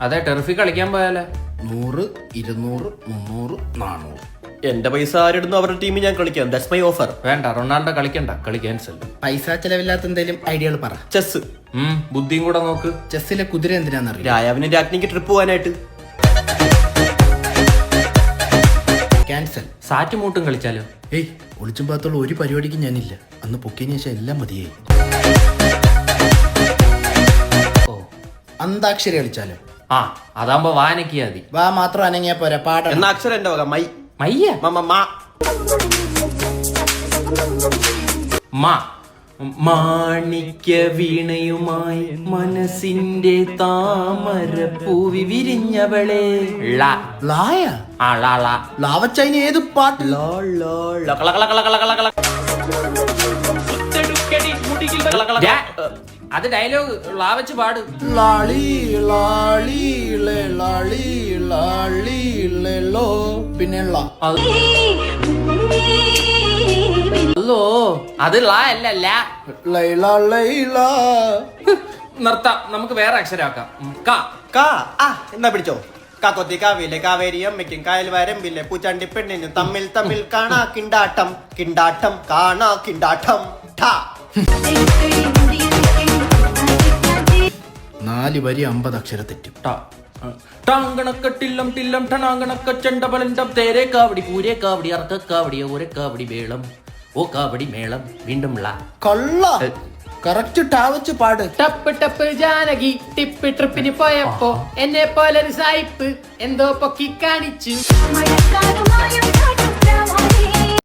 അതെ ടെർഫി കളിക്കാൻ പോയാലേ? 100, 200, 300, 400. എന്റെ പൈസ ആരിടുന്നു അവരുടെ ടീമിൽ ഞാൻ കളിക്കാം. That's my offer. വേണ്ട, റൊണാൾഡോ കളിക്കണ്ട, കളി ക്യാൻസൽ. പൈസ ചെലവില്ലാത്ത എന്തെങ്കിലും ഐഡിയകൾ പറ. ചെസ്. ബുദ്ധിയും കൂടെ നോക്ക്. ചെസ്സിലെ കുതിര എന്തിനാന്നറിയാം? രായാവിനും രാജ്ഞിക്ക് ട്രിപ്പ് പോകാനായിട്ട്. ക്യാൻസൽ. സാറ്റ് മൂട്ടും കളിച്ചാലോ? ഏയ്, ഒളിച്ചും പാത്തുള്ള ഒരു പരിപാടിക്ക് ഞാനില്ല. അന്ന് പൊക്കിയതിനു ശേഷം എല്ലാം മതിയായി. ഓ, അന്താക്ഷരി കളിച്ചാലോ? ആ അതാകുമ്പോ വാനക്കിയാ മതി. വാ മാത്രം അനങ്ങിയാ പോരാ, പാടണം. എന്ന അക്ഷരം എന്റെ വക. മൈ. മയ്യ മാ. മാ മാണിക്യ വീണയുമായി മനസ്സിന്റെ താമര പൂവി വിരിഞ്ഞവളെ. ലായ ലാവച്ചൈന് ഏത് പാട്ട്? അത് ഡയലോഗ് ലാവച്ച് പാട്. ലാളി ലാളി ലേ, ലാളി ലാളി ലേ, ലോ. പിന്നെ അല്ലോ, അത് ലാ അല്ല ലാ. ലൈല ലൈല. നിർത്താം, നമുക്ക് വേറെ അക്ഷരാക്കാം. എന്നാ പിടിച്ചോ. കാക്കൊത്തി കാവിലെ കാവേരി അമ്മയ്ക്കും കായൽ വരമ്പിലെ പൂച്ചാണ്ടി പെണ്ണിനും തമ്മിൽ തമ്മിൽ കാണാ കിണ്ടാട്ടം കിണ്ടാട്ടം കാണാ കിണ്ടാട്ടം. 4 വരി 50 അക്ഷരം തെറ്റും. ടാങ്കണക്കട്ടില്ലം ടില്ലം ടണാങ്കണക്ക ചെണ്ടപലണ്ടം തേരേ കാവടി പൂരേ കാവടി അർക്ക കാവടി ഓരേ കാവടി മേളം ഓ കാവടി മേളം വീണ്ടും ലാ. കൊള്ള. കറക്റ്റ് ടാവച്ച് പാട്. ടപ്പ് ടപ്പ് ജാനകി ടിപ്പ് ട്രിപ്പിന് പോയപ്പോ എന്നെ പോലെ സായിപ്പ് എന്തോ പൊക്കി കാണിച്ചു.